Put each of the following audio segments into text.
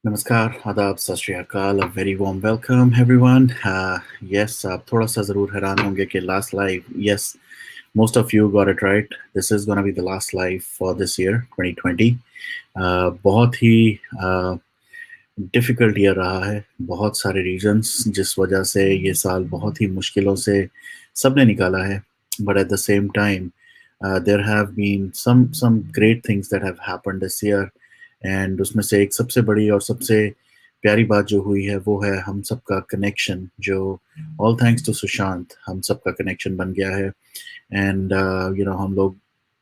नमस्कार, आदाब, सत श्री अकाल, a very warm welcome everyone. Yes, आप थोड़ा सा ज़रूर हैरान होंगे कि last live, yes, most of you got it right. This is gonna be the last live for this year, 2020. बहुत ही डिफ़िकल्ट ईयर रहा है, बहुत सारे रीज़न्स जिस वजह से ये साल बहुत ही मुश्किलों से सबने निकाला है. But at the same time, there have been some great things that have happened this year. And उसमें से एक सबसे बड़ी और सबसे प्यारी बात जो हुई है वो है हम सबका कनेक्शन, जो ऑल थैंक्स टू सुशांत हम सबका कनेक्शन बन गया है. एंड हम लोग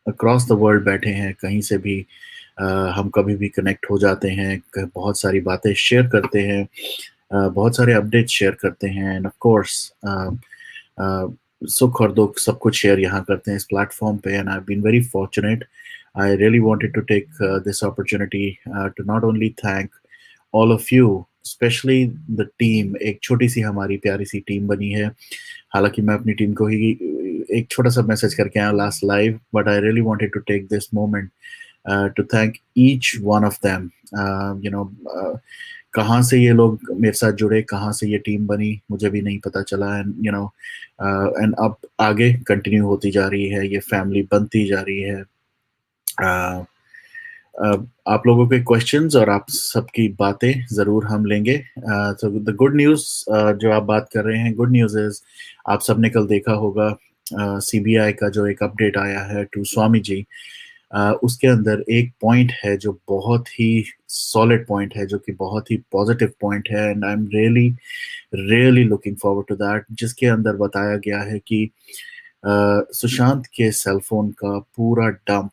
अक्रॉस द वर्ल्ड बैठे हैं, कहीं से भी हम कभी भी कनेक्ट हो जाते हैं, बहुत सारी बातें शेयर करते हैं, बहुत सारे अपडेट्स शेयर करते हैं. एंड ऑफ कोर्स सुख और दुख सब कुछ शेयर यहाँ करते हैं इस प्लेटफॉर्म पे. And I been very fortunate. I really wanted to take this opportunity to not only thank all of you, especially the team. एक छोटी सी हमारी प्यारी सी टीम बनी है. हालांकि मैं अपनी टीम को ही एक छोटा सा मैसेज करके आया last live, but I really wanted to take this moment to thank each one of them. कहाँ से ये लोग मेरे साथ जुड़े, कहाँ से ये टीम बनी, मुझे भी नहीं पता चला. एंड अब आगे कंटिन्यू होती जा रही है, ये फैमिली बनती जा रही है. आप लोगों के क्वेश्चंस और आप सबकी बातें ज़रूर हम लेंगे. तो द गुड न्यूज़ जो आप बात कर रहे हैं, गुड न्यूज़ इज़ आप सबने कल देखा होगा सीबीआई का जो एक अपडेट आया है टू स्वामी जी. उसके अंदर एक पॉइंट है जो बहुत ही सॉलिड पॉइंट है, जो कि बहुत ही पॉजिटिव पॉइंट है. And I am really really looking forward to that, जिसके अंदर बताया गया है कि सुशांत के सेल फोन का पूरा dump,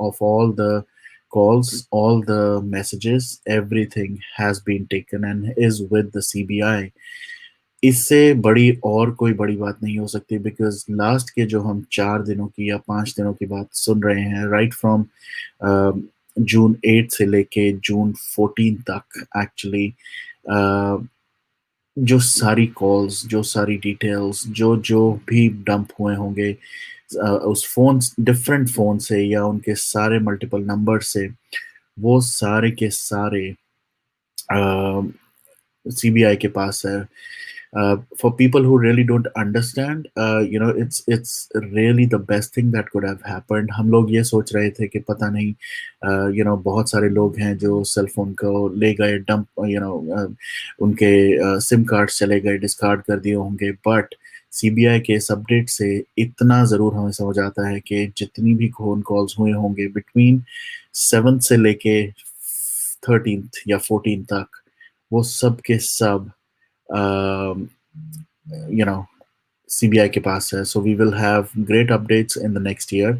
of all the calls, all the messages, everything has been taken and is with the CBI. इससे बड़ी और कोई बड़ी बात नहीं हो सकती, बिकॉज लास्ट के जो हम 4 दिनों की या 5 दिनों की बात सुन रहे हैं, राइट फ्रॉम जून 8 से लेके जून 14 तक, एक्चुअली जो सारी कॉल्स, जो सारी डिटेल्स, जो जो भी डंप हुए होंगे उस फोन, डिफरेंट फोन से या उनके सारे मल्टीपल नंबर से, वो सारे के सारे सीबीआई के पास है. For people who really don't understand, it's really the best thing that could have happened. हम लोग ये सोच रहे थे कि पता नहीं, बहुत सारे लोग हैं जो सेल फोन को ले गए, डंप, उनके सिम कार्ड चले गए, डिस्कार्ड कर दिए होंगे. बट सीबीआई के इस अपडेट से इतना ज़रूर हमें समझ आता है कि जितनी भी फोन कॉल्स हुए होंगे बिटवीन 7 से लेके 13 या 14 तक, वो सब के सब CBI के पास है. So we will have great updates in the next year.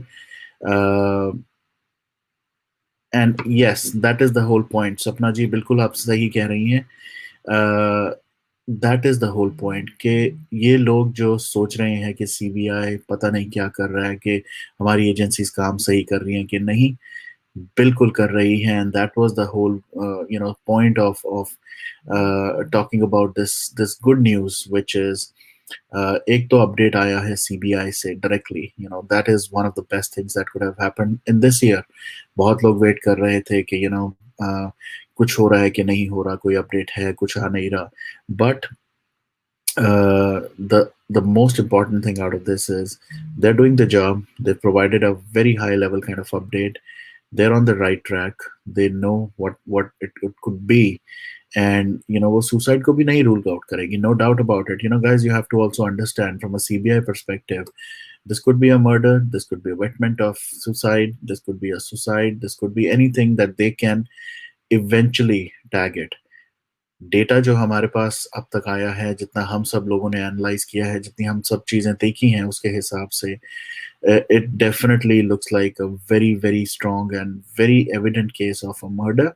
And yes, that is the whole point. सपना जी बिल्कुल आप सही कह रही हैं. That is the whole point कि ये लोग जो सोच रहे हैं कि CBI पता नहीं क्या कर रहा है, कि हमारी एजेंसीज काम सही कर रही हैं कि नहीं, बिल्कुल कर रही हैं. And that was the whole point of talking about this good news, which is एक तो अपडेट आया है सीबीआई से directly. That is one of the best things that could have happened in this year. बहुत लोग wait कर रहे थे कि कुछ हो रहा है कि नहीं हो रहा, कोई अपडेट है, कुछ आ नहीं रहा. But the most important thing out of this is they're doing the job. They've provided a very high level kind of update. They're on the right track. They know what it could be. And वो suicide को भी नहीं rule out करेगी, no doubt about it. Guys, you have to also understand from a CBI perspective, this could be a murder, this could be a wetment of suicide, this could be a suicide, this could be anything that they can eventually tag it. Data जो हमारे पास अब तक आया है, जितना हम सब लोगों ने एनालाइज किया है, जितनी हम सब चीज़ें देखी हैं, उसके हिसाब से it definitely looks like a very, very strong and very evident case of a murder.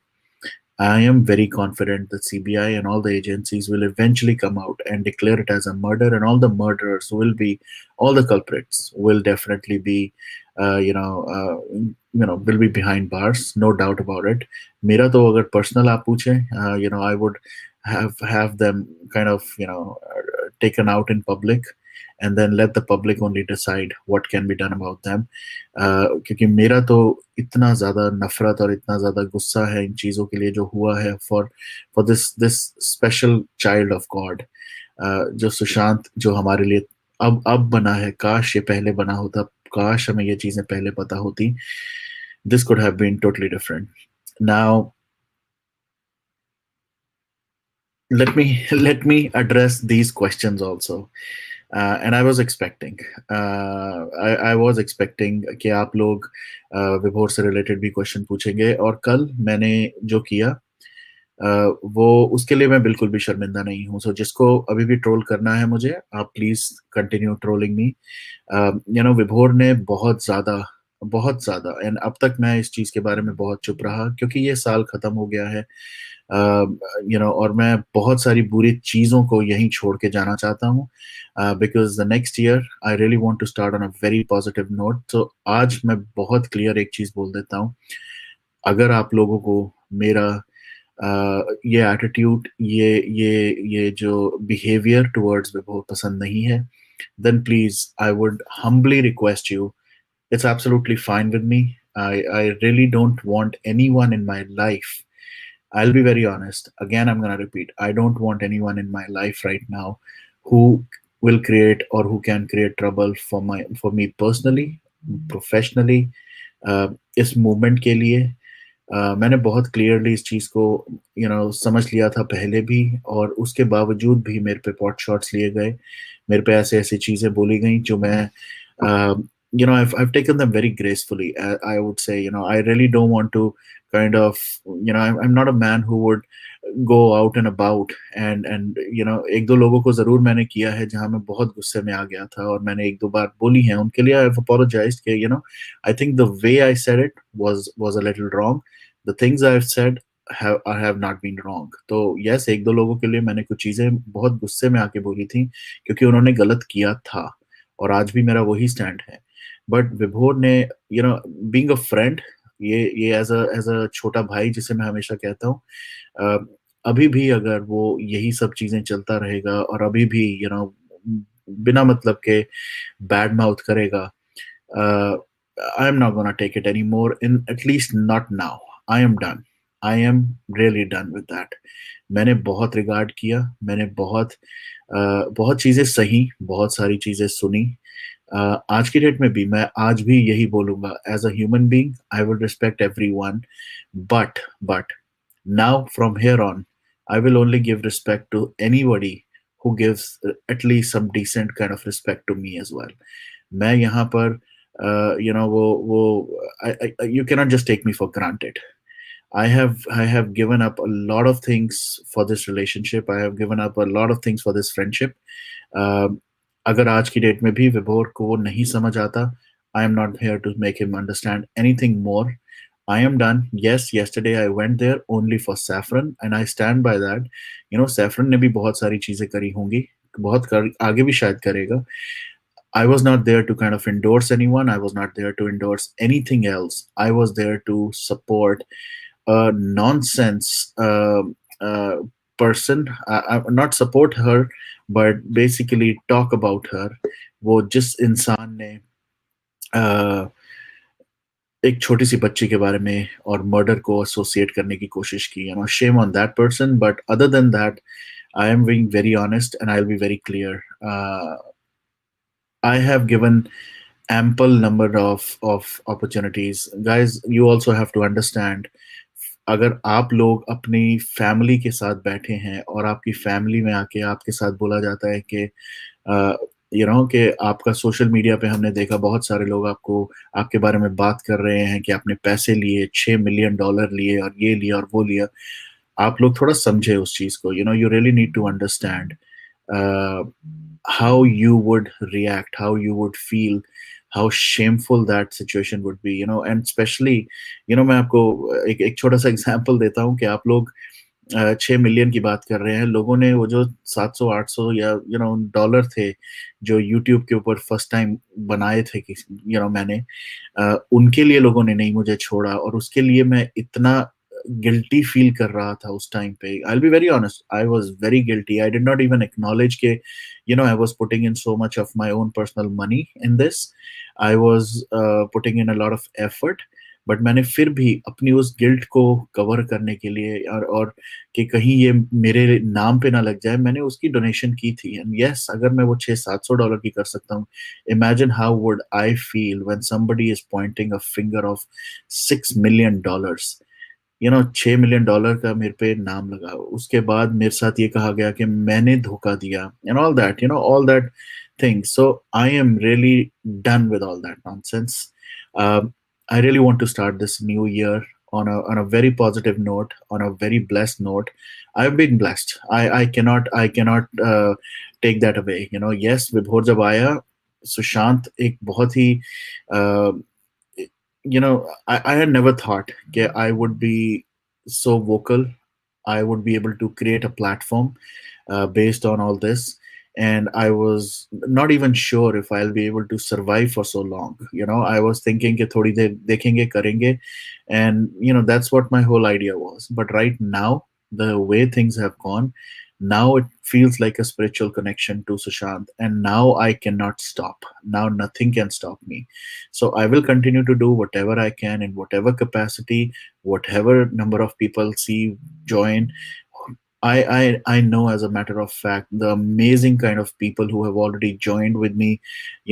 I am very confident that CBI and all the agencies will eventually come out and declare it as a murder, and all the murderers will be, all the culprits will definitely be, will be behind bars, no doubt about it. मेरा तो अगर personal आप पूछें, I would have them kind of, taken out in public and then let the public only decide what can be done about them. क्योंकि मेरा तो इतना ज़्यादा नफ़रत और इतना ज़्यादा गुस्सा है इन चीज़ों के लिए जो हुआ है for this special child of God, जो सुशांत जो हमारे लिए अब बना है, काश ये पहले बना होता, काश हमें ये चीज़ें पहले पता होती. This could have been totally different. Now, let me address these questions also. And I was expecting, I was expecting कि आप लोग विभोर से रिलेटेड भी क्वेश्चन पूछेंगे, और कल मैंने जो किया वो उसके लिए मैं बिल्कुल भी शर्मिंदा नहीं हूँ. सो जिसको अभी भी ट्रोल करना है मुझे, आप प्लीज कंटिन्यू ट्रोलिंग मी. विभोर ने बहुत ज़्यादा, एंड अब तक मैं इस चीज़ के बारे में बहुत चुप रहा क्योंकि ये साल खत्म हो गया है. और मैं बहुत सारी बुरी चीज़ों को यहीं छोड़ के जाना चाहता हूँ, because the next year I really want to start on a very positive note. तो आज मैं बहुत क्लियर एक चीज़ बोल देता हूँ. अगर आप लोगों को मेरा ये एटीट्यूड, ये जो बिहेवियर टुवर्ड्स विभोर पसंद नहीं है, then please, I would humbly request you. It's absolutely fine with me. I really don't want anyone in my life. I'll be very honest. Again, I'm going to repeat. I don't want anyone in my life right now who will create or who can create trouble for me personally, professionally, इस movement के लिए. मैंने बहुत clearly इस चीज़ को समझ लिया था पहले भी, और उसके बावजूद भी मेरे पे पॉट शॉट्स लिए गए, मेरे पे ऐसे ऐसी चीज़ें बोली गई जो मैं I've taken them very gracefully. I would say, I really don't want to kind of, I'm not a man who would go out and about, and एक दो लोगों को जरूर मैंने किया है जहां मैं बहुत गुस्से में आ गया था, और मैंने एक दो बार बोली है, उनके लिए आई हैव अपोलोजाइज्ड कि I think the way I said it was a little wrong. The things I've said have not been wrong. तो yes, एक दो लोगों के लिए मैंने कुछ चीजें बहुत गुस्से में आके बोली थी क्योंकि उन्होंने गलत किया था, और आज भी मेरा वही स्टैंड है. बट विभोर ने बीइंग अ फ्रेंड, ये एज अ छोटा भाई जिसे मैं हमेशा कहता हूँ, अभी भी अगर वो यही सब चीजें चलता रहेगा और अभी भी बिना मतलब के बैड माउथ करेगा, I am not gonna take it anymore, in at least not now. I am done. I am really done with that. मैंने बहुत रिगार्ड किया, मैंने बहुत चीज़ें सही, बहुत सारी चीज़ें सुनी. आज की डेट में भी मैं आज भी यही बोलूँगा, as a human being I will respect everyone, but now from here on, I will only give respect to anybody who gives at least some decent kind of respect to me as well. मैं यहाँ पर you cannot just take me for granted. I have given up a lot of things for this relationship. I have given up a lot of things for this friendship. अगर आज की date में भी विभोर को वो नहीं समझ आता, I am not here to make him understand anything more. I am done. Yes, yesterday I went there only for Saffron, and I stand by that. Saffron ने भी बहुत सारी चीजें करी होंगी, आगे भी शायद करेगा. I was not there to kind of endorse anyone. I was not there to endorse anything else. I was there to support a nonsense person. Not support her, but basically talk about her. वो जिस इंसान ने एक छोटी सी बच्ची के बारे में और मर्डर को एसोसिएट करने की कोशिश की, shame on that person. But other than that, I am being very honest and I'll be very clear. I have given ample number of opportunities. Guys, you also have to understand, अगर आप लोग अपनी family के साथ बैठे हैं और आपकी फैमिली में आके आपके साथ बोला जाता है कि कि आपका सोशल मीडिया पे हमने देखा बहुत सारे लोग आपको आपके बारे में बात कर रहे हैं कि आपने पैसे लिए, $6 मिलियन लिए और ये लिया और वो लिया. आप लोग थोड़ा समझे उस चीज को. You really need to understand how you would react, how you would feel, how shameful that situation would be, and especially, मैं आपको एक छोटा सा एग्जांपल देता हूँ कि आप लोग 6 मिलियन की बात कर रहे हैं. लोगों ने वो जो 700-800 या डॉलर थे जो यूट्यूब के ऊपर फर्स्ट टाइम बनाए थे कि मैंने उनके लिए लोगों ने नहीं मुझे छोड़ा, और उसके लिए मैं इतना गिल्टी फील कर रहा था उस टाइम पे. I will be very honest, I was very guilty. I did not even acknowledge के I was putting in so much of my own personal money in this. I was putting in a lot of effort. But मैंने फिर भी अपनी उस guilt को cover करने के लिए और कि कहीं ये मेरे नाम पे ना लग जाए, मैंने उसकी डोनेशन की थी. एंड यस, अगर मैं वो $600-700 की कर सकता हूँ, imagine how would I feel when somebody is pointing a finger of $6 million. 6 million dollar का मेरे पे नाम लगा. उसके बाद मेरे साथ ये कहा गया कि मैंने धोखा दिया and all that, all that thing. So I am really done with all that nonsense. I really want to start this new year on a very positive note, on a very blessed note. I've been blessed. I cannot take that away. Yes, विभोर जब आया, सुशांत एक बहुत ही uh, I had never thought that I would be so vocal. I would be able to create a platform based on all this. And I was not even sure if I'll be able to survive for so long. I was thinking कि थोड़ी देर देखेंगे करेंगे, and that's what my whole idea was. But right now, the way things have gone, now it feels like a spiritual connection to Sushant, and now I cannot stop. Now nothing can stop me. So I will continue to do whatever I can in whatever capacity, whatever number of people see join. I know, as a matter of fact, the amazing kind of people who have already joined with me.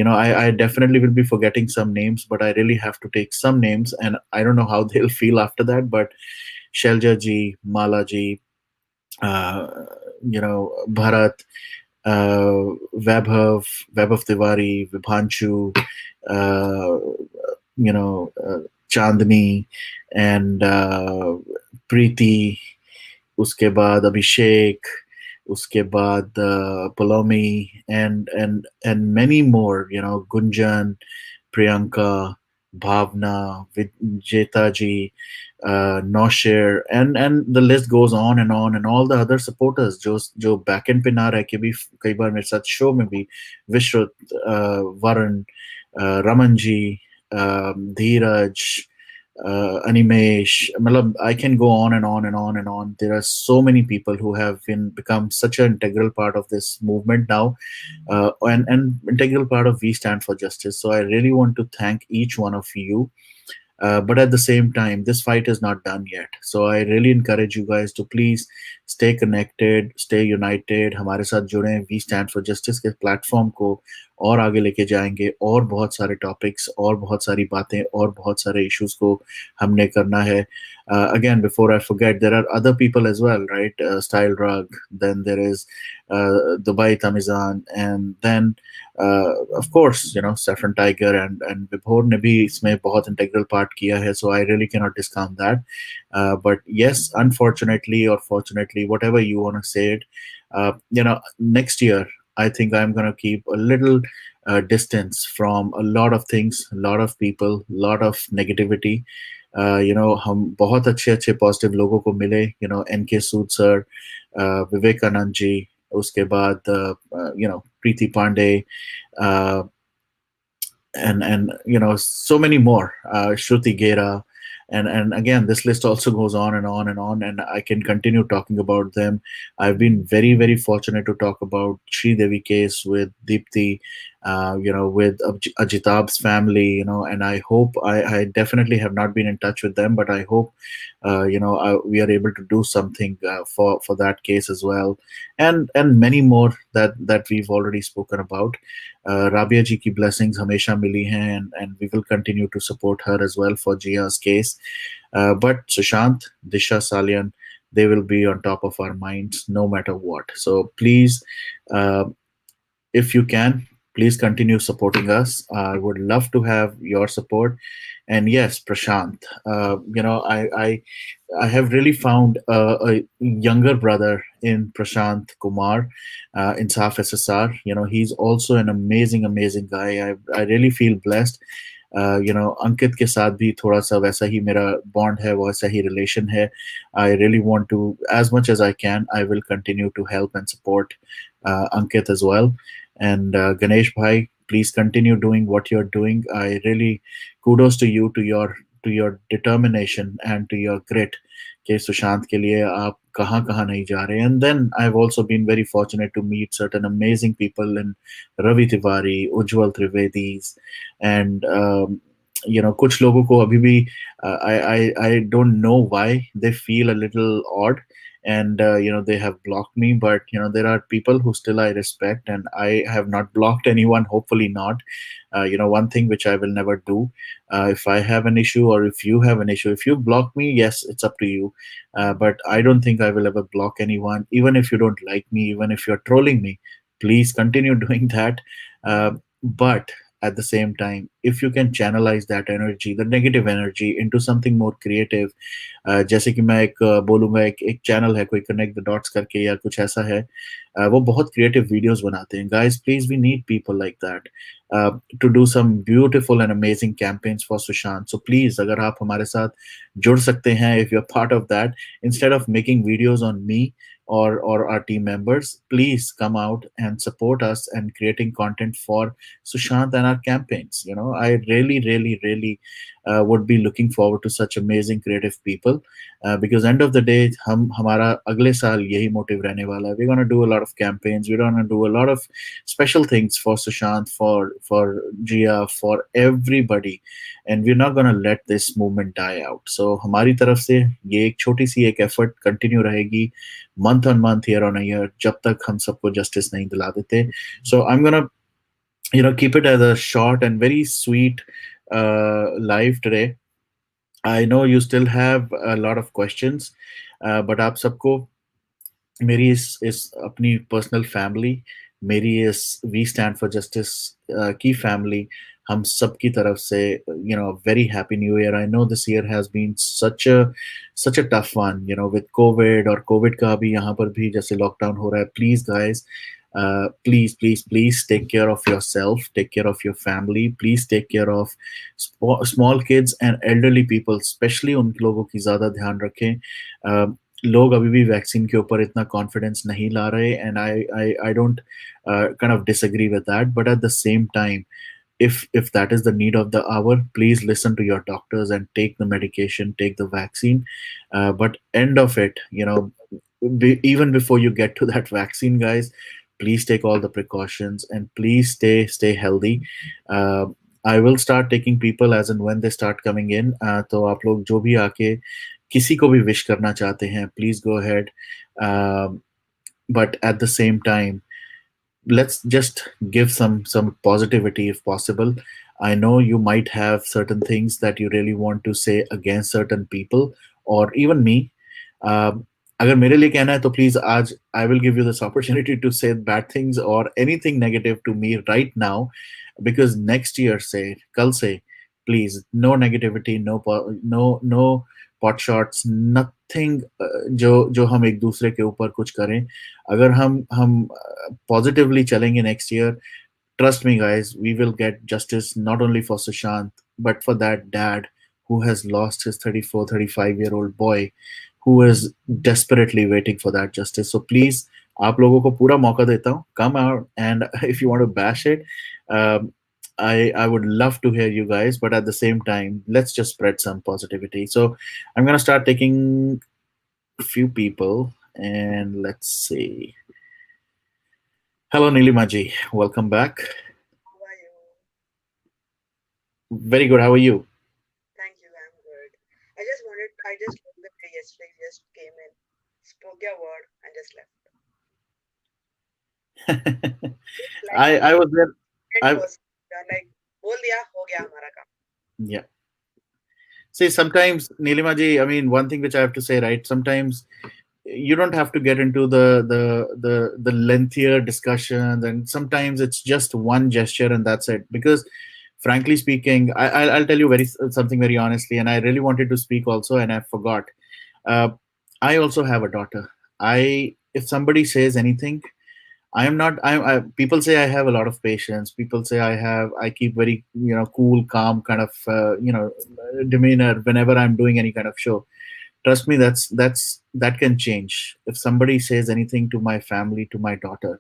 I definitely will be forgetting some names, but I really have to take some names, and I don't know how they'll feel after that. But Shelja ji, Mala ji, uh, Bharat, Vaibhav, Vaibhav Tiwari, Vibhanshu, uh, Chandni, and Preeti, उसके बाद अभिषेक, उसके बाद Palomi, and many more, Gunjan, Priyanka, Bhavna, Vijeta ji, Noshir, and the list goes on and on, and all the other supporters जो back end पे ना रह के भी कई बार मेरे साथ शो में भी, विश्रुत, वरुण, रमन जी, धीरज, Animesh, matlab, I can go on and on and on and on. There are so many people who have become such an integral part of this movement now, and integral part of We Stand for Justice. So I really want to thank each one of you. But at the same time, this fight is not done yet. So I really encourage you guys to please stay connected, stay united. हमारे साथ जुड़ें. We Stand for Justice के platform को और आगे लेके जाएंगे, और बहुत सारे टॉपिक्स, और बहुत सारी बातें, और बहुत सारे इश्यूज को हमने करना है. Again, before I forget, there are other people as well, right? Style Rug, then there is Dubai Tamizan, and then of course, Saffron Tiger and Vibhor ने भी इसमें बहुत integral part किया है, so I really cannot discount that. But yes, unfortunately or fortunately, whatever you want to say it, next year I think I'm gonna keep a little distance from a lot of things, a lot of people, a lot of negativity. हम बहुत अच्छे अच्छे positive लोगों को मिले, NK सूद sir, Vivekananda ji, उसके बाद प्रीति Pandey, and so many more, Shruti Gera, and again, this list also goes on and on and on, and I can continue talking about them. I've been very, very fortunate to talk about Sri Devi case with Deepthi, with Ajitab's family, and I hope I definitely have not been in touch with them, but I hope we are able to do something for that case as well, and many more that we've already spoken about. Rabia ji ki blessings hamesha mili hain, and we will continue to support her as well for Jia's case. But Sushant, Disha, Salian, they will be on top of our minds no matter what. So please, if you can, please continue supporting us. I would love to have your support. And yes, Prashant, I have really found a younger brother in Prashant Kumar, in Saf SSR. He's also an amazing, amazing guy. I really feel blessed. अंकित के साथ भी थोड़ा सा वैसा ही मेरा bond है, वैसा ही रिलेशन है. I really want to, as much as I can, I will continue to help and support Ankit as well. And Ganesh bhai, please continue doing what you're doing. I really kudos to you, to your to your determination and to your grit कि सुशांत के लिए आप कहाँ कहाँ नहीं जा रहे. And then I've also been very fortunate to meet certain amazing people in Ravi Tiwari, Ujjwal Trivedi's, and कुछ लोगों को अभी भी I don't know why they feel a little odd, and they have blocked me, but there are people who still I respect, and I have not blocked anyone, hopefully not. One thing which I will never do, if I have an issue or if you have an issue, if you block me, yes, it's up to you, but I don't think I will ever block anyone. Even if you don't like me, even if you're trolling me, please continue doing that. But at the same time, if you can channelize that energy, the negative energy, into something more creative, जैसे कि मैं एक बोलूँगा, एक channel है, कोई connect the dots करके या कुछ ऐसा है, वो बहुत क्रिएटिव वीडियोस बनाते हैं. Guys, please, we need people like that to do some beautiful and amazing campaigns for Sushant. So please, अगर आप हमारे साथ जुड़ सकते हैं, if you are part of that, instead of making videos on me or our team members, please come out and support us and creating content for Sushant and our campaigns. I really, really, really would be looking forward to such amazing creative people, because end of the day, हमारा अगले साल यही motive रहने वाला है. We're going to do a lot of campaigns. We're going to do a lot of special things for Sushant, for Jia, for everybody, and we're not going to let this movement die out. So हमारी तरफ से ये एक छोटी सी एक effort continue रहेगी, month on month, year on a year, जब तक हम सबको justice नहीं दिला देते. So I'm gonna keep it as a short and very sweet live today. I know you still have a lot of questions, but आप सबको मेरी इस अपनी पर्सनल फैमिली, मेरी इस वी स्टैंड फॉर जस्टिस की फैमिली, हम सब की तरफ से very happy new year. I know this year has been such a tough one, with Covid, और कोविड का भी यहाँ पर भी जैसे लॉकडाउन हो रहा है. Please guys, please, please, please take care of yourself, take care of your family, please take care of small kids and elderly people, especially उन लोगों की ज़्यादा ध्यान रखें. लोग अभी भी वैक्सीन के ऊपर इतना कॉन्फिडेंस नहीं ला रहे, and I don't kind of disagree with that, but at the same time, if that is the need of the hour, please listen to your doctors and take the medication, take the vaccine. But end of it, even before you get to that vaccine, guys, please take all the precautions and please stay healthy. I will start taking people as and when they start coming in. तो आप लोग जो भी आके किसी को भी wish करना चाहते हैं, please go ahead. But at the same time, let's just give some positivity if possible. I know you might have certain things that you really want to say against certain people or even me. अगर मेरे लिए कहना है तो please आज I will give you this opportunity to say bad things or anything negative to me right now, because next year से, कल से, please, no negativity, no pot shots, nothing. जो हम एक दूसरे के ऊपर कुछ करें. अगर हम positively चलेंगे next year, trust me guys, we will get justice not only for Sushant, but for that dad who has lost his 34-35-year-old boy, who is desperately waiting for that justice. So please, आप लोगों को पूरा मौका देता हूँ, come out, and if you want to bash it, I would love to hear you guys, but at the same time, let's just spread some positivity. So I'm gonna start taking a few people, and let's see. Hello, Nilimaji. Welcome back. How are you? Very good. How are you? Thank you, I'm good. I just looked the day yesterday, you just came in, spoke your word, and just left. It's like a I was there. great I person. You're like, बोल दिया हो गया हमारा काम. Yeah. See, sometimes, Nilimaji, I mean, one thing which I have to say, right? Sometimes you don't have to get into the lengthier discussions, and sometimes it's just one gesture and that's it. Because, frankly speaking, I'll tell you something very honestly, and I really wanted to speak also, and I forgot. Uh, I also have a daughter. If somebody says anything, I am not. People say I have a lot of patience. People say I keep very cool, calm kind of demeanor whenever I'm doing any kind of show. Trust me, that can change if somebody says anything to my family, to my daughter.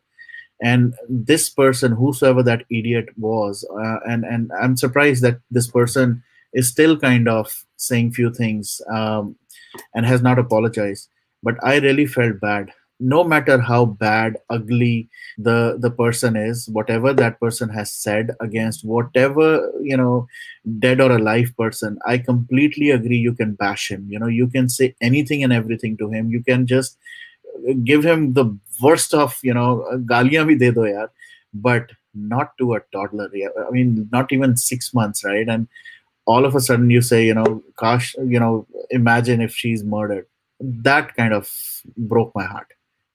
And this person, whosoever that idiot was, and I'm surprised that this person is still kind of saying few things, and has not apologized. But I really felt bad. No matter how bad, ugly the person is, whatever that person has said against whatever, dead or alive person, I completely agree. You can bash him. You can say anything and everything to him. You can just give him the worst of, galiyan bhi de do yaar, but not to a toddler. Yeah, I mean, not even 6 months, right? And all of a sudden you say, gosh, imagine if she's murdered. That kind of broke my heart.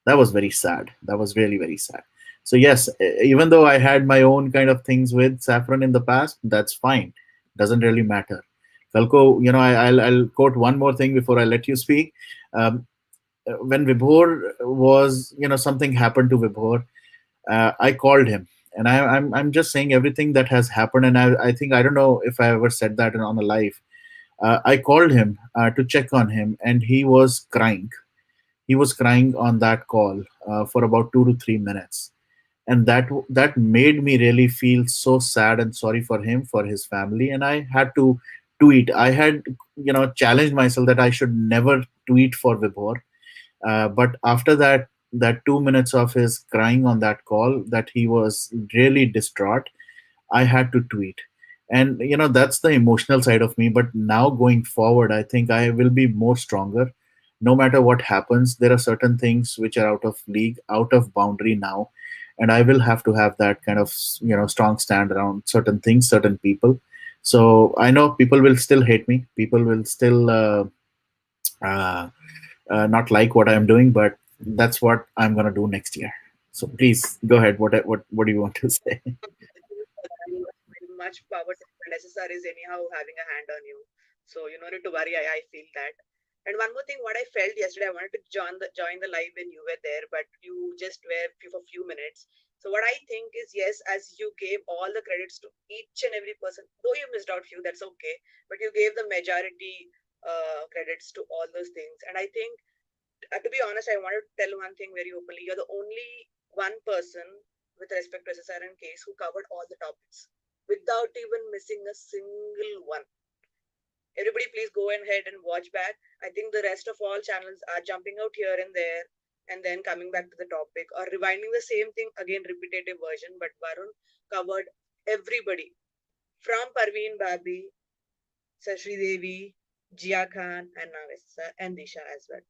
That was very sad. That was really very sad. So yes, even though I had my own kind of things with Saffron in the past, that's fine. Doesn't really matter. Kalko, I'll quote one more thing before I let you speak. Um, when Vibhor was, something happened to Vibhor, I called him, and I'm just saying everything that has happened, and I think I don't know if I ever said that on a live. I called him to check on him, and he was crying. He was crying on that call for about 2 to 3 minutes, and that made me really feel so sad and sorry for him, for his family, and I had to tweet. I had challenged myself that I should never tweet for Vibhor, but after that 2 minutes of his crying on that call, that he was really distraught, I had to tweet. And that's the emotional side of me. But now going forward, I think I will be more stronger. No matter what happens, there are certain things which are out of league, out of boundary now, and I will have to have that kind of strong stand around certain things, certain people. So I know people will still hate me. People will still uh, not like what I'm doing, but that's what I'm gonna do next year. So please go ahead. What do you want to say? Much power to you, and SSR is anyhow having a hand on you. So you no need to worry. I feel that. And one more thing, what I felt yesterday, I wanted to join the live when you were there, but you just were for a few minutes. So what I think is, yes, as you gave all the credits to each and every person, though you missed out few, that's okay, but you gave the majority credits to all those things. And I think, to be honest, I wanted to tell one thing very openly. You're the only one person with respect to SSR and case who covered all the topics without even missing a single one. Everybody, please go ahead and watch back. I think the rest of all channels are jumping out here and there and then coming back to the topic or rewinding the same thing again, repetitive version. But Varun covered everybody from Parveen Babi, Sashri Devi, Jia Khan, and Navesa and Disha as well.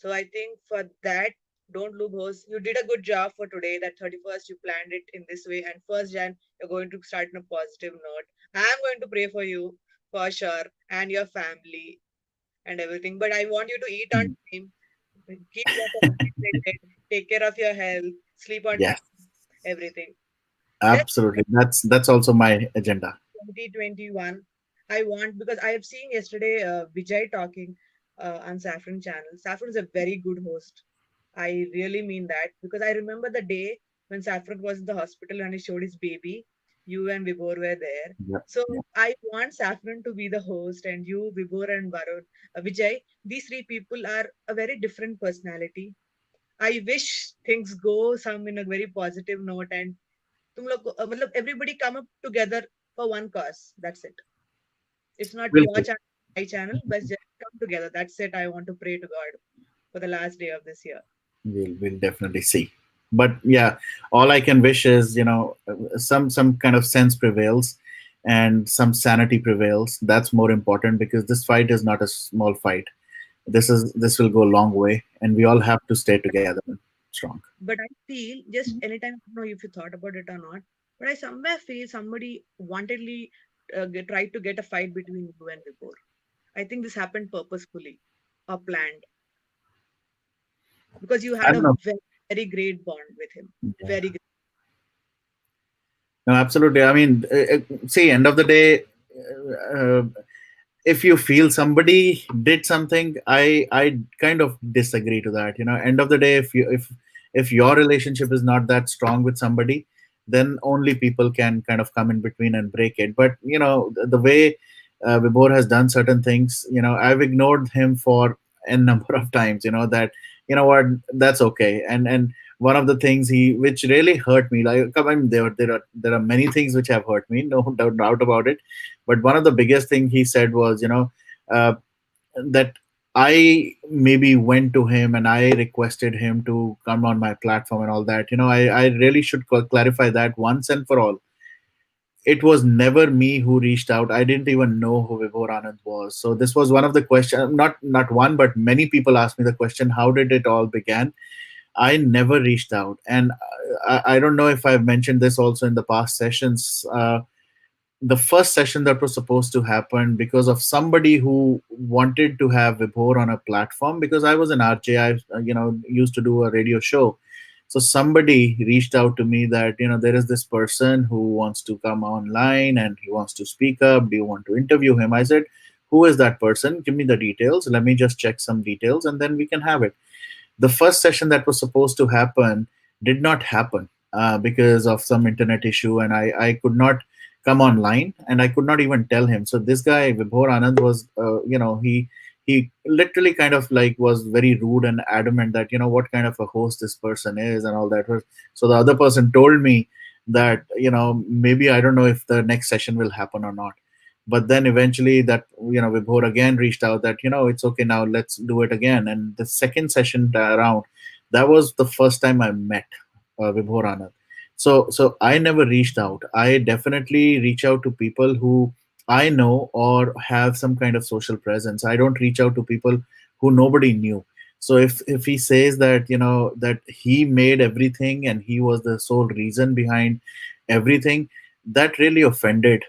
So I think for that, don't look host. You did a good job for today. That 31st, you planned it in this way, and 1st Jan, you're going to start on a positive note. I'm going to pray for you for sure and your family and everything. But I want you to eat on Hmm. time, keep yourself hydrated, take care of your health, sleep on Yes, time, everything. Let's absolutely. That's also my agenda. 2021. I want, because I have seen yesterday Vijay talking on Saffron channel. Saffron is a very good host. I really mean that, because I remember the day when Saffron was in the hospital and he showed his baby. You and Vibhor were there. Yep, So yep. I want Saffron to be the host, and you, Vibhor and Varun, Vijay. These three people are a very different personality. I wish things go some in a very positive note, and तुम लोग मतलब everybody come up together for one cause. That's it. It's not We'll your see. channel, my channel, but just come together. That's it. I want to pray to God for the last day of this year. We'll definitely see. But yeah, all I can wish is some kind of sense prevails, and some sanity prevails. That's more important, because this fight is not a small fight. This will go a long way, and we all have to stay together strong. But I feel, just anytime, I don't know if you thought about it or not, but I somewhere feel somebody wantedly tried to get a fight between you and Vibhor. I think this happened purposefully or planned, because you I had don't a know. very, very great bond with him. Yeah. Very great. No, absolutely. I mean, see, end of the day, uh, if you feel somebody did something, I kind of disagree to that. End of the day, if your relationship is not that strong with somebody, then only people can kind of come in between and break it. But the way Vibhor has done certain things, I've ignored him for n number of times. That, what, that's okay. And one of the things which really hurt me, like, I mean, there are many things which have hurt me, no doubt about it. But one of the biggest thing he said was, uh, that I maybe went to him and I requested him to come on my platform and all that. I really should clarify that once and for all. It was never me who reached out. I didn't even know who Vibhor Anand was. So this was one of the questions. Not one, but many people asked me the question: How did it all began? I never reached out, and I don't know if I've mentioned this also in the past sessions. The first session that was supposed to happen, because of somebody who wanted to have Vibhor on a platform, because I was an RJ, used to do a radio show. So somebody reached out to me that, there is this person who wants to come online and he wants to speak up. Do you want to interview him? I said, who is that person? Give me the details. Let me just check some details and then we can have it. The first session that was supposed to happen did not happen because of some internet issue, and I could not come online, and I could not even tell him. So this guy Vibhor Anand was, he literally kind of like was very rude and adamant that, what kind of a host this person is and all that. So the other person told me that, maybe I don't know if the next session will happen or not. But then eventually that, Vibhor again reached out that, it's okay, now let's do it again. And the second session around, that was the first time I met Vibhor Anand. So I never reached out. I definitely reach out to people who I know or have some kind of social presence. I don't reach out to people who nobody knew. So if he says that, that he made everything and he was the sole reason behind everything, that really offended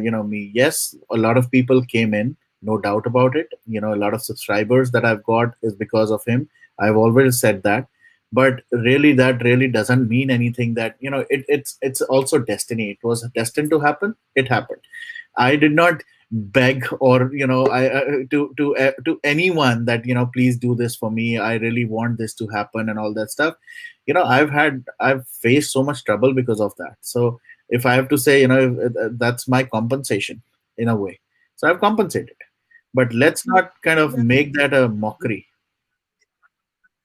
me. Yes, a lot of people came in, no doubt about it. A lot of subscribers that I've got is because of him. I've always said that. But really, that really doesn't mean anything. That, it's also destiny. It was destined to happen. It happened. I did not beg or, I to anyone that, please do this for me. I really want this to happen and all that stuff. I've faced so much trouble because of that. So if I have to say, that's my compensation in a way. So I've compensated. But let's not kind of make that a mockery.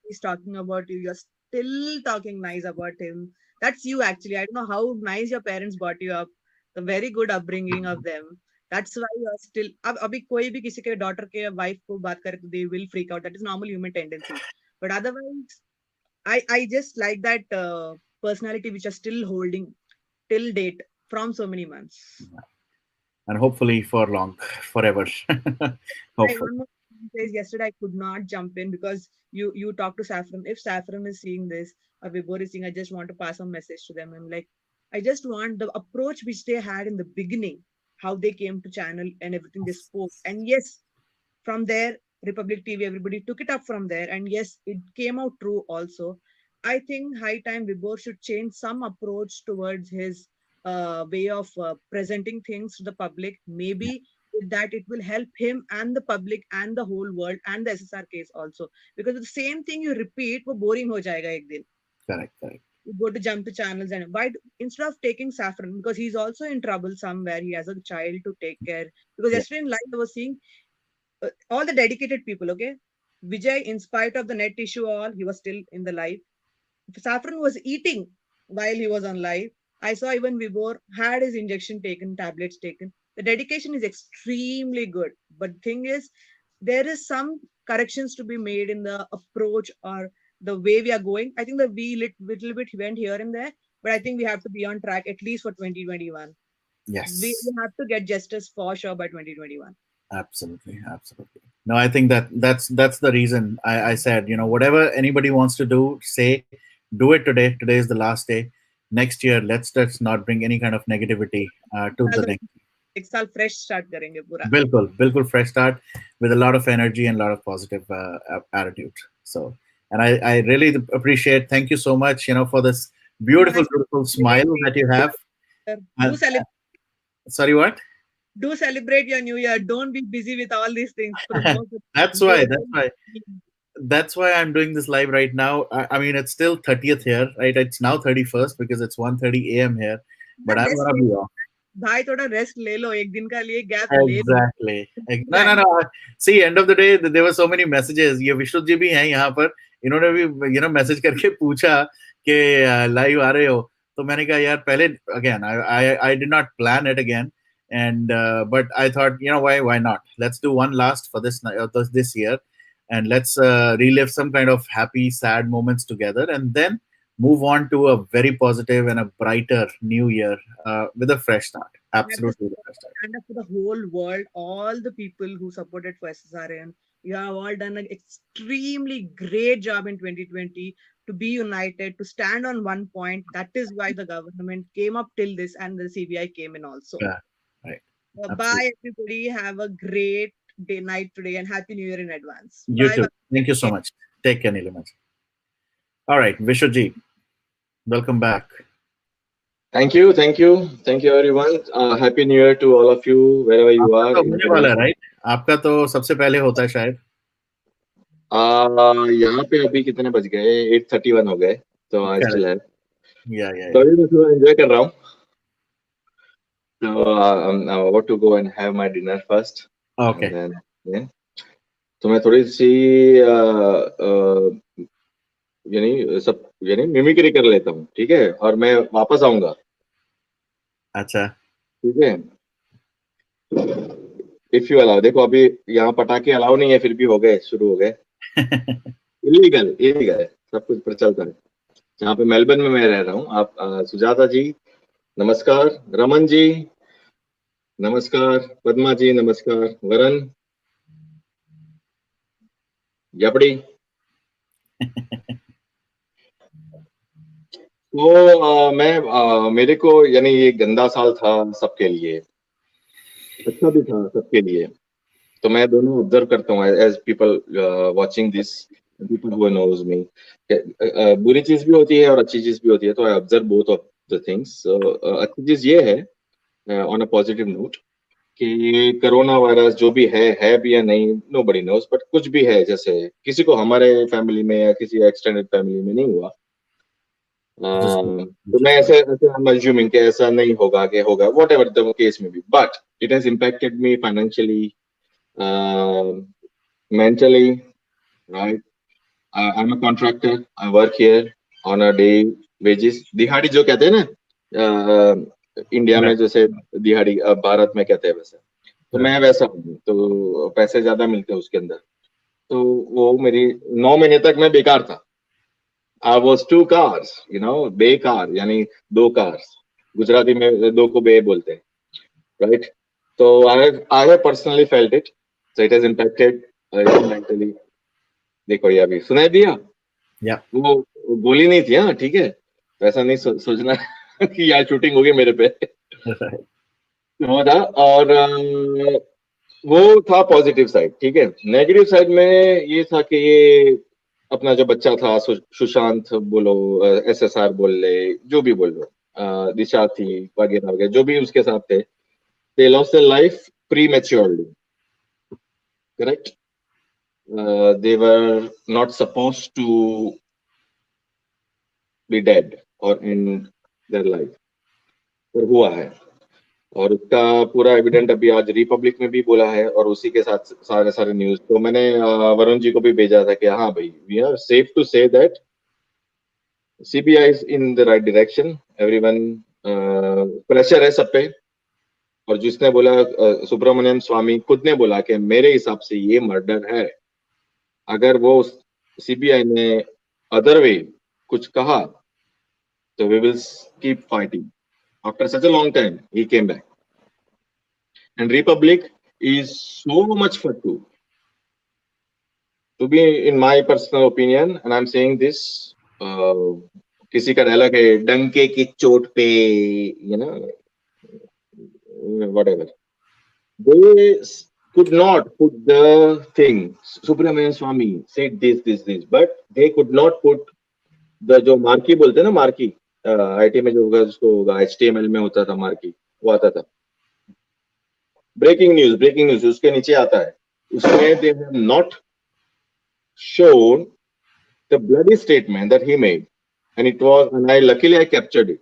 He's talking about you. You're still talking nice about him. That's you actually. I don't know how nice your parents brought you up. The very good upbringing of them. That's why you're still. अब अभी कोई भी किसी के daughter के wife को बात करे तो they will freak out. That is normal human tendency. But otherwise, I just like that personality which are still holding till date from so many months. And hopefully for long, forever. Hopefully. One more thing says yesterday I could not jump in because you talked to Saffron. If Saffron is seeing this or Vibhor is seeing, I just want to pass a message to them. I'm like, I just want the approach which they had in the beginning, how they came to channel and everything they spoke. And yes, from there, Republic TV, everybody took it up from there. And yes, it came out true also. I think high time Vibhor should change some approach towards his way of presenting things to the public. Maybe with that it will help him and the public and the whole world and the SSR case also. Because the same thing you repeat, वो boring हो जाएगा एक दिन. Correct, correct. You go to jump to channels and instead of taking Saffron, because he's also in trouble somewhere, he has a child to take care. Because Yeah. yesterday in live I was seeing all the dedicated people, okay? Vijay, in spite of the net issue, all he was still in the live. Saffron was eating while he was on live. I saw even Vibhor had his injection taken, tablets taken. The dedication is extremely good. But the thing is, there is some corrections to be made in the approach or the way we are going. I think that we little bit went here and there, but I think we have to be on track at least for 2021. We Yes. have to get justice for sure by 2021. Absolutely, absolutely. No, I think that's the reason I said, whatever anybody wants to do, say, do it today. Today is the last day. Next year, let's not bring any kind of negativity to the next. एक साल fresh start करेंगे पूरा. Bilkul fresh start with a lot of energy and a lot of positive attitude. So, and I really appreciate. Thank you so much, for this beautiful smile that you have. Do celebrate. Sorry, what? Do celebrate your new year. Don't be busy with all these things. Promote. That's why. That's why I'm doing this live right now. I mean, it's still 30th here, right? It's now 31st because it's 1:30 a.m. here, but I'm gonna be off. भाई थोड़ा rest ले लो एक दिन का लिए gap ले लो. Exactly. No. See, end of the day, there were so many messages. ये विश्वजीत जी भी हैं यहाँ पर. इन्होंने भी मैसेज करके पूछा कि लाइव आ रहे हो. तो मैंने कहा यार पहले again I did not plan it again, And but I thought, why not? Let's do one last for this year, and let's relive some kind of happy, sad moments together, and then move on to a very positive and a brighter new year with a fresh start. At the Absolutely, with a fresh start. stand up for the whole world, all the people who supported for SSRN. You have all done an extremely great job in 2020 to be united, to stand on one point. That is why the government came up till this and the CBI came in also. Yeah, right. Absolutely. Bye, everybody. Have a great day, night today, and Happy New Year in advance. You Bye. too. Thank you so much. Take care, Nilima. All right, Vishwajit, welcome back. Thank you, thank you, thank you, everyone. Happy New Year to all of you, wherever you आपका are तो in होने the वाला world. है, right? आपका तो सबसे पहले होता है शायद। यहाँ पे अभी कितने बज गए? 8:31 हो गए, तो आई स्टिल है। तो या अभी मैं थोड़ा एंजॉय कर रहा हूँ। So I'm about to go and have my dinner first, okay. and then yeah. तो मैं थोड़ी सी यानी मिमिक्री कर लेता हूँ, ठीक है? और मैं वापस आऊंगा, अच्छा। ठीक है? इफ यू अलाउ, देखो अभी यहाँ पटाखे अलाउ नहीं है, फिर भी हो गए, शुरू हो गए। इलीगल इलीगल है, सब कुछ पर चलता है। जहाँ पे मेलबर्न में मैं रह रहा हूँ। आप सुजाता जी नमस्कार, रमन जी नमस्कार, पद्मा जी नमस्कार, वरन यपड़ी। तो मेरे को यानी ये गंदा साल था सबके लिए, अच्छा भी था सबके लिए। तो मैं दोनों ऑब्जर्व करता हूँ as people watching this, people who knows me. बुरी चीज भी होती है और अच्छी चीज भी होती है, तो I observe both of the things. अच्छी चीज ये है ऑन अ पॉजिटिव नोट कि कोरोना वायरस जो भी है भी या नहीं, नोबडी नोज, बट कुछ भी है, जैसे किसी को हमारे फैमिली में या किसी एक्सटेंडेड फैमिली में नहीं हुआ। तो मैं ऐसे ऐसे I'm assuming कि ऐसा नहीं होगा, कि होगा, whatever the case may be, but it has impacted me financially, mentally, right? I'm a contractor. I work here on a day wages. दिहाड़ी जो कहते हैं ना, इंडिया में जैसे दिहाड़ी भारत में कहते हैं वैसे, तो मैं वैसा हूँ। तो पैसे ज्यादा मिलते हैं उसके अंदर। तो वो मेरी 9 महीने तक मैं बेकार था। I was two cars, बेकार यानी 2 cars। गुजराती में 2 को बे बोलते हैं, right? So I have personally felt it. So it has impacted mentally. देखो ये अभी सुनाई दिया, वो गोली नहीं थी, हाँ ठीक है। तो ऐसा नहीं सोचना कि यार शूटिंग हो गई मेरे पे। वो था, और वो था पॉजिटिव साइड, ठीक है। नेगेटिव साइड में ये था कि ये अपना जो बच्चा था सुशांत बोलो, SSR बोल ले, जो भी बोल लो, दिशा थी वगैरह वगैरह, जो भी उसके साथ थे, they lost their life prematurely, correct? They were not supposed to be dead or end their life, पर हुआ है। और उसका पूरा एविडेंट अभी आज रिपब्लिक में भी बोला है, और उसी के साथ सारे सारे न्यूज। तो मैंने वरुण जी को भी भेजा था कि हाँ भाई, we are safe to say that CBI is in the right direction, everyone, pressure है सब पे। और जिसने बोला, सुब्रमण्यम स्वामी खुद ने बोला कि मेरे हिसाब से ये मर्डर है। अगर वो CBI ने अदर वे कुछ कहा, तो we will keep fighting. After such a long time, he came back. And Republic is so much for to be, in my personal opinion, and I'm saying this, किसी का dialogue है, डंके की चोट पे, whatever. They could not put the thing. Subramanian Swami said this, but they could not put the जो marquee बोलते हैं ना, मार्की IT में जो होगा उसको होगा, HTML में होता था मार्की, वो आता था। ब्रेकिंग न्यूज उसके नीचे आता है, उसमें they have not shown the bloody statement that he made, and luckily I captured it.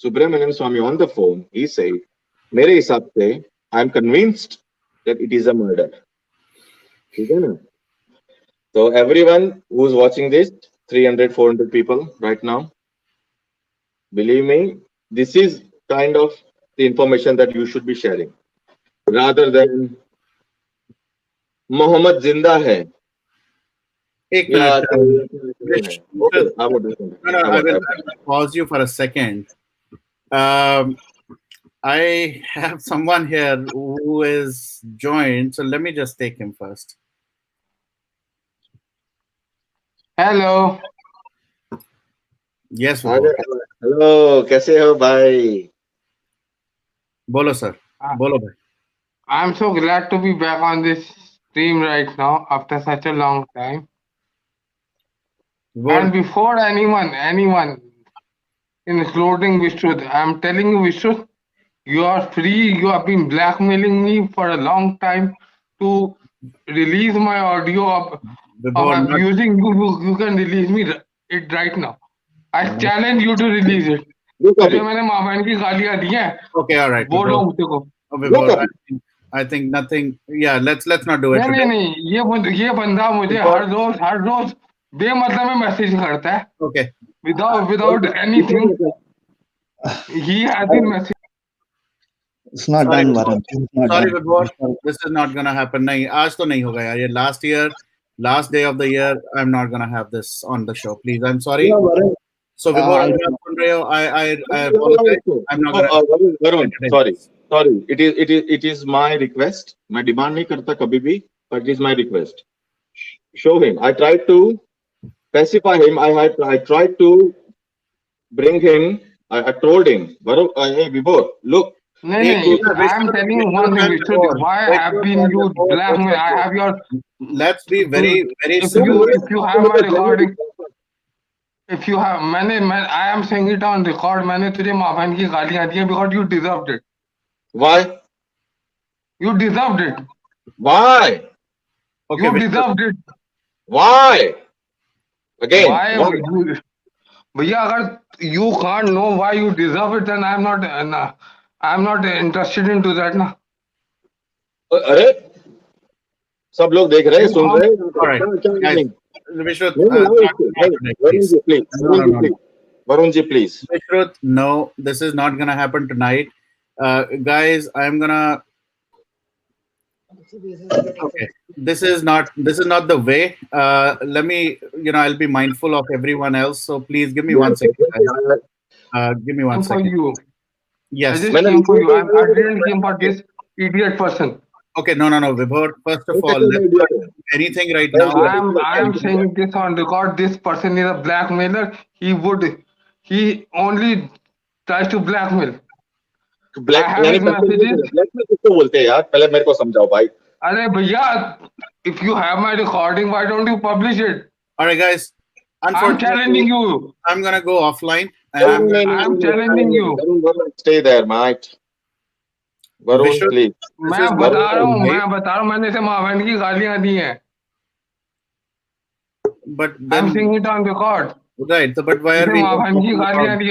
Subramanian Swami on the phone, he said, मेरे हिसाब से I am convinced that it is a murder. ठीक है ना? So everyone who's watching this, 300, 400 people right now, believe me, this is kind of the information that you should be sharing, rather than Mohammed Zinda hai. एक Yeah, minute okay, I would listen. No, I will pause you for a second. I have someone here who is joined, so let me just take him first. Hello. Yes, Vibhor. Hello, कैसे हो भाई? बोलो sir. बोलो भाई. I'm so glad to be back on this stream right now after such a long time. Vibhor, And before anyone, including Vishnu, I'm telling you, Vishnu, you are free. You have been blackmailing me for a long time to release my audio of Vibhor, not, abusing you. You can release me it right now. I challenge you to release it. तुझे मैंने माँ बहन की गालियाँ दी हैं. okay, all right. बोलो मुझे को. Vibhor, I think nothing. Yeah, let's not do it today. नहीं ये बंदा मुझे हर रोज बेमतलब में मैसेज करता है. Okay. Without anything. He has been messaging. It's not done, Varun. Sorry, Vibhor. This is not gonna happen. नहीं, आज तो नहीं होगा यार. ये last day of the year, I'm not gonna have this on the show. Please, I'm sorry. Yeah, Varun. So Vibhor, I apologize. I'm not gonna. Varun, sorry. It is my request. मैं demand नहीं करता कभी भी, but it is my request. Show him. I tried to pacify him. I tried to bring him. I told him, Varun, hey Vibhor, look. नहीं, I'm telling you one thing, Vishnu. Why have been you blackmail? I have your. Let's be very If simple. you have my recording. If you have, I am saying it on record. मैंने तुझे माँ बहन की गालियाँ दी हैं because you deserved it. Why? You deserved it. Why? Okay, You deserved it. Why? Again. Why? भैया अगर you can't know why you deserve it, then I'm not interested into that ना. अरे सब लोग देख रहे हैं, सुन रहे हैं. All right, Vishnu, Varunji, please. Vishnu, no, this is not gonna happen tonight. Guys, I'm gonna. Okay, this is not the way. Let me, I'll be mindful of everyone else. So please give me 1 second. Give me 1 second. For you. Yes. I just came for you. I didn't came for this idiot person. Okay, no, Vibhor. First of all, let's not do anything right now. I am saying this on record. This person is a blackmailer. He only tries to blackmail. I have his messages. किसको बोलते हैं यार? पहले मेरे को समझाओ भाई. अरे भैया, if you have my recording, why don't you publish it? All right, guys. I'm challenging you. I'm gonna go offline. I'm challenging you. Stay there, mate. Varun, please. मैं बता रहा हूँ मैंने इसे माँ बहन की गालियाँ दी हैं. But then, I'm saying it on record. Right, so but why are we? माँ बहन की गालियाँ दी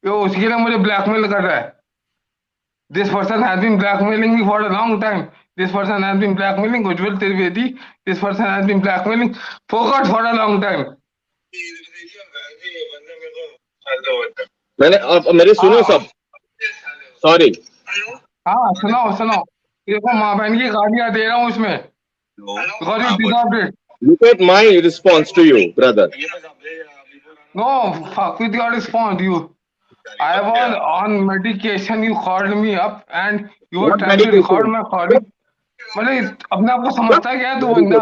उसके लिए मुझे blackmail कर रहा है. This person has been blackmailing me for a long time. This person has been blackmailing Ujjwal Trivedi. This person has been blackmailing Fogart for a long time. मैंने अब मेरे सुनो सब. Sorry. हाँ सुनाओ. देखो माँ बहन की गालियाँ दे रहा हूँ इसमें. Because you deserved it. Look at my response to you, brother. No, fuck with your response. I was on medication. You called me up and you were trying to record my calling. मतलब अपने आप को समझता क्या है तू बंदा?